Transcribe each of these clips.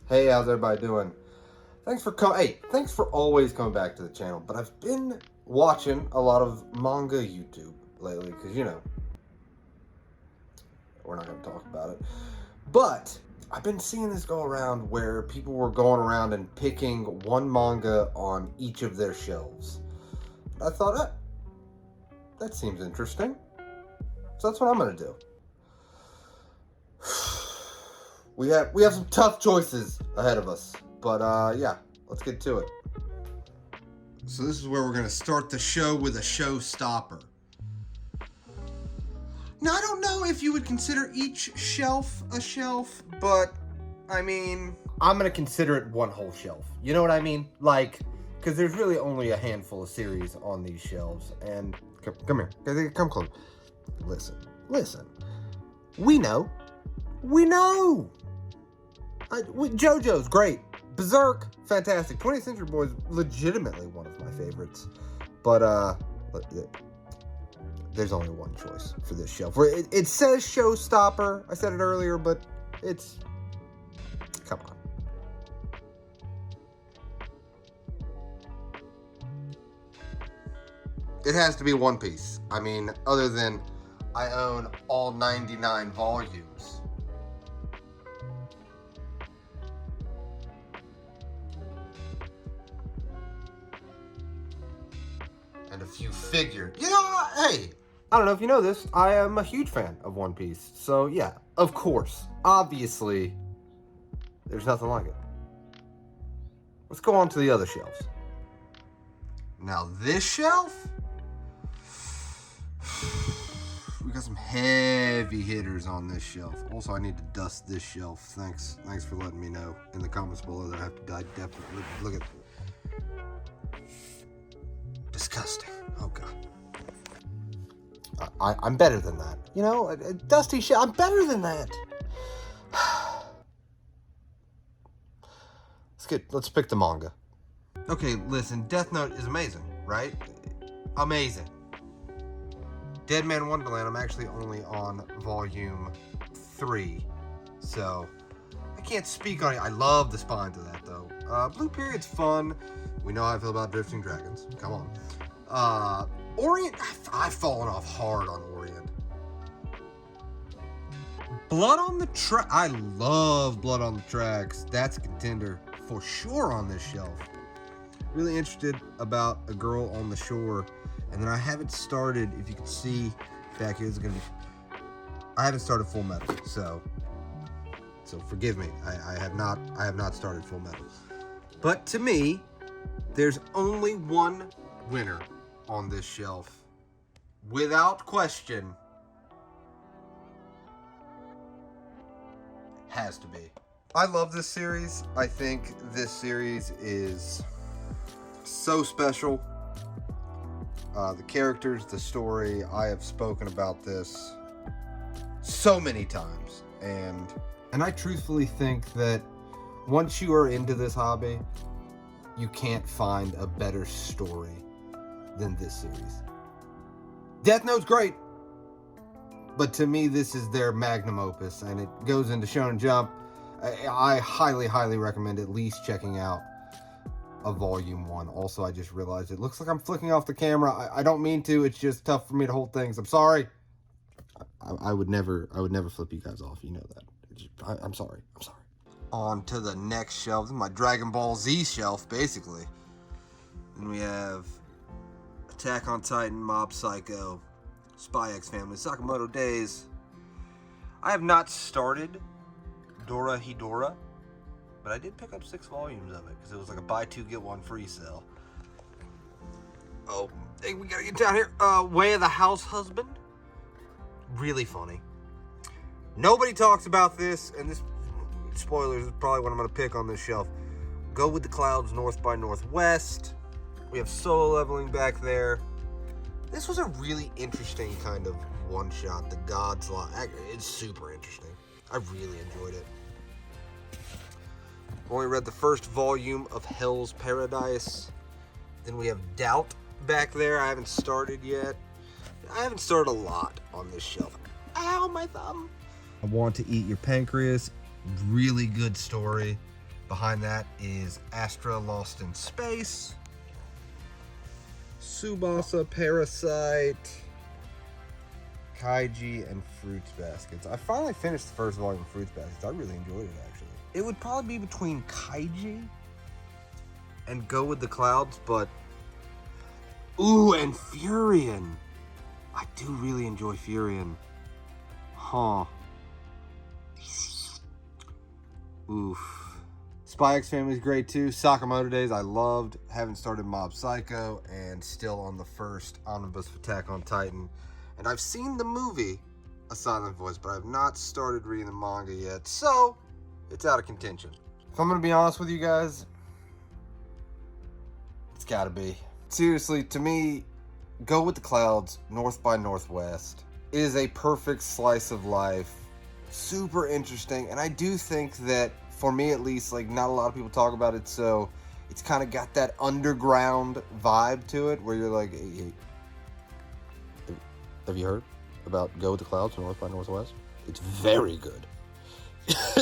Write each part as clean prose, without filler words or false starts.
Hey, how's everybody doing? Thanks for always coming back to the channel. But I've been watching a lot of manga YouTube lately because we're not going to talk about it. But I've been seeing this go around where people were going around and picking one manga on each of their shelves. I thought, that seems interesting. So that's what I'm going to do. We have some tough choices ahead of us, but yeah, let's get to it. So this is where we're gonna start the show with a showstopper. Now I don't know if you would consider each shelf a shelf, but I mean, I'm gonna consider it one whole shelf. You know what I mean? Like, because there's really only a handful of series on these shelves, and come here, come close. Listen. We know. JoJo's great. Berserk, fantastic. 20th Century Boys, legitimately one of my favorites. But, there's only one choice for this shelf. It says showstopper. I said it earlier, but it's... Come on. It has to be One Piece. I mean, other than I own all 99 volumes. And a few figures. You know, hey, I don't know if you know this, I am a huge fan of One Piece. So yeah, of course, obviously, there's nothing like it. Let's go on to the other shelves. Now this shelf, we got some heavy hitters on this shelf. Also, I need to dust this shelf. Thanks for letting me know in the comments below that I have to definitely look at. Disgusting. Oh God. I'm better than that. You know, a dusty shit. I'm better than that. Let's pick the manga. Okay, listen. Death Note is amazing, right? Amazing. Dead Man Wonderland, I'm actually only on volume 3, so I can't speak on it. I love the spines of that though. Blue Period's fun. We know how I feel about Drifting Dragons. Come on. Orient, I've fallen off hard on Orient. Blood on the Track, I love Blood on the Tracks. That's a contender for sure on this shelf. Really interested about A Girl on the Shore. And then I haven't started, if you can see back here, I haven't started Full Metal, so forgive me. I have not started Full Metal. But to me, there's only one winner on this shelf. Without question. Has to be. I love this series. I think this series is so special. The characters, the story, I have spoken about this so many times. And I truthfully think that once you are into this hobby, you can't find a better story than this series. Death Note's great, but to me, this is their magnum opus, and it goes into Shonen Jump. I highly, highly recommend at least checking out a volume 1. Also, I just realized it looks like I'm flicking off the camera. I don't mean to. It's just tough for me to hold things. I'm sorry. I would never flip you guys off. You know that. I'm sorry. On to the next shelf. This is my Dragon Ball Z shelf, basically. And we have Attack on Titan, Mob Psycho, Spy X Family, Sakamoto Days. I have not started Dora Hedora, but I did pick up 6 volumes of it because it was like a buy 2 get 1 free sale. Oh, hey, we gotta get down here. Way of the House Husband. Really funny. Nobody talks about this, and this, spoilers, is probably what I'm gonna pick on this shelf. Go with the Clouds, North by Northwest. We have Solo Leveling back there. This was a really interesting kind of one-shot, The God's Lie. It's super interesting. I really enjoyed it. Only read the first volume of Hell's Paradise. Then we have Doubt back there. I haven't started yet. I haven't started a lot on this shelf. Ow, my thumb. I Want to Eat Your Pancreas. Really good story. Behind that is Astra Lost in Space, Tsubasa Parasite, Kaiji, and Fruits Baskets. I finally finished the first volume of Fruits Baskets. I really enjoyed it, actually. It would probably be between Kaiji and Go With the Clouds, but... Ooh, and Furion. I do really enjoy Furion. Huh. Oof. Spy X Family is great too. Sakamoto Days I loved. Haven't started Mob Psycho and still on the first omnibus of Attack on Titan. And I've seen the movie A Silent Voice, but I've not started reading the manga yet, so it's out of contention. If I'm gonna be honest with you guys, it's gotta be. Seriously, to me, Go With the Clouds, North by Northwest, is a perfect slice of life. Super interesting, and I do think that, for me at least, like, not a lot of people talk about it, so it's kind of got that underground vibe to it, where you're like, hey, have you heard about Go With the Clouds, North by Northwest? It's very good.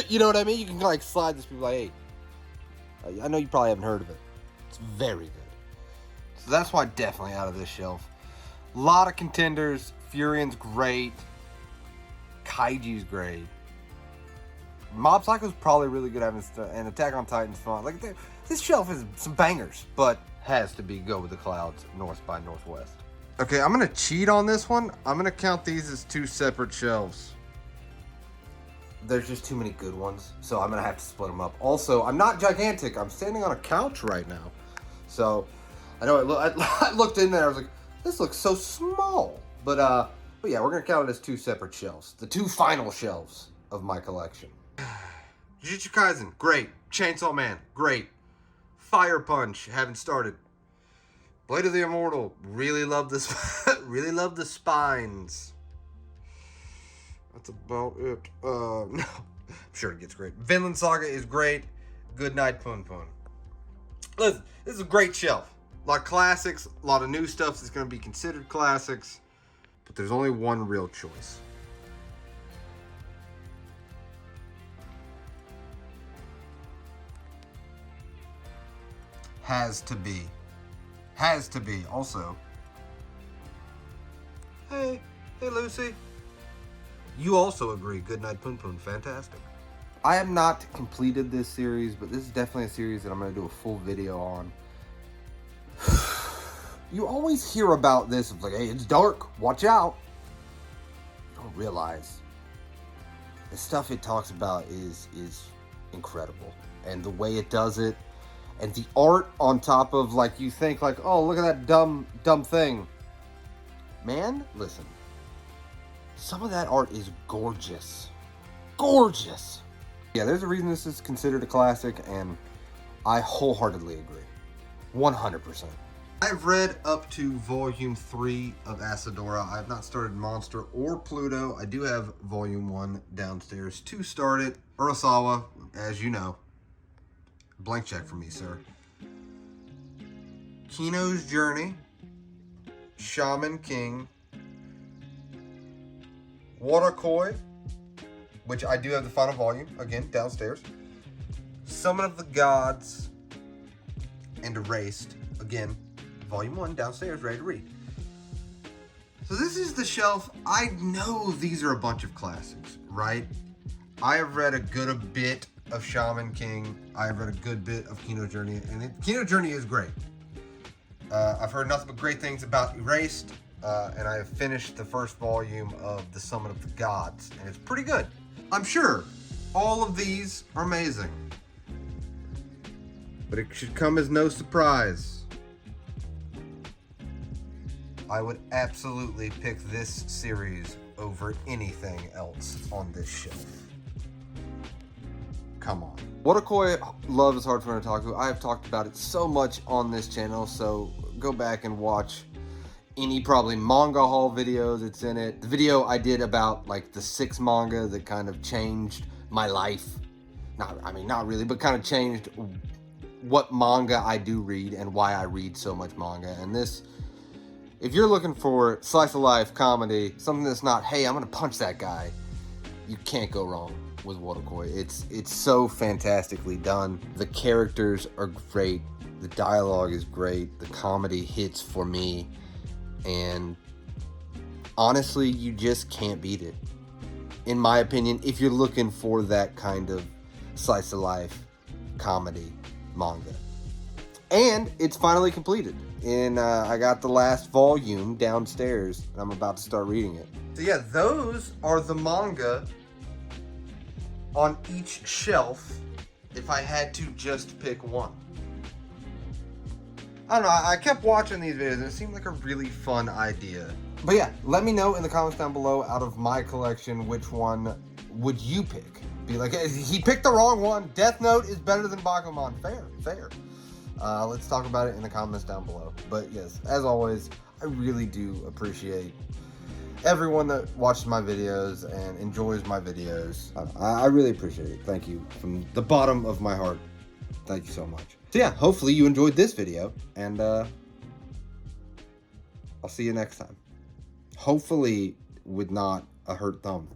You know what I mean? You can, like, slide this, people like, hey, I know you probably haven't heard of it. It's very good. So that's why definitely out of this shelf. A lot of contenders. Furion's great. Kaiji's great. Mob Psycho's probably really good, and Attack on Titan's fun. Like, this shelf is some bangers, but has to be Go With the Clouds, North by Northwest. Okay, I'm gonna cheat on this one. I'm gonna count these as two separate shelves. There's just too many good ones, so I'm gonna have to split them up. Also, I'm not gigantic. I'm standing on a couch right now, so I know I looked in there. I was like, this looks so small, but yeah, we're gonna count it as two separate shelves. The two final shelves of my collection. Jujutsu Kaisen, great. Chainsaw Man, great. Fire Punch, haven't started. Blade of the Immortal, really love this. Really love the spines. That's about it. No, I'm sure it gets great. Vinland Saga is great. Good Night Pun Pun. Listen, this is a great shelf. A lot of classics, a lot of new stuff that's going to be considered classics. But there's only one real choice. Has to be. Has to be. Also, hey Lucy. You also agree. Good Night Pun Pun, fantastic. I have not completed this series, but this is definitely a series that I'm going to do a full video on. You always hear about this, of like, hey, it's dark, watch out. You don't realize the stuff it talks about is incredible. And the way it does it, and the art on top of, like, you think, like, oh, look at that dumb thing. Man, listen. Some of that art is gorgeous. Gorgeous. Yeah, there's a reason this is considered a classic, and I wholeheartedly agree. 100%. I've read up to volume 3 of Asadora. I have not started Monster or Pluto. I do have volume 1 downstairs to start it. Urasawa, as you know. Blank check for me, sir. Kino's Journey. Shaman King. Waterkoi, which I do have the final volume, again, downstairs. Summon of the Gods. And Erased, again, volume 1, downstairs, ready to read. So this is the shelf. I know these are a bunch of classics, right? I have read a good bit of Shaman King. I have read a good bit of Kino Journey, and Kino Journey is great. I've heard nothing but great things about Erased, and I have finished the first volume of The Summon of the Gods, and it's pretty good. I'm sure all of these are amazing. But it should come as no surprise. I would absolutely pick this series over anything else on this shelf. Come on. Waterkoi Love is Hard for me to talk to. I have talked about it so much on this channel, so go back and watch any probably manga haul video that's in it. The video I did about like the 6 manga that kind of changed my life. Not really, but kind of changed what manga I do read and why I read so much manga. And this, if you're looking for slice of life comedy, something that's not, hey, I'm gonna punch that guy, you can't go wrong. with Wotakoi. It's so fantastically done. The characters are great. The dialogue is great. The comedy hits for me. And honestly, you just can't beat it. In my opinion, if you're looking for that kind of slice of life comedy manga. And it's finally completed. And I got the last volume downstairs, and I'm about to start reading it. So yeah, those are the manga on each shelf if I had to just pick one. I don't know, I kept watching these videos and it seemed like a really fun idea. But yeah, let me know in the comments down below, out of my collection, which one would you pick? Be like, hey, he picked the wrong one. Death Note is better than Bakuman. Fair. Let's talk about it in the comments down below. But yes, as always, I really do appreciate everyone that watches my videos and enjoys my videos. I really appreciate it. Thank you from the bottom of my heart. Thank you so much. So yeah, hopefully you enjoyed this video, and I'll see you next time. Hopefully with not a hurt thumb.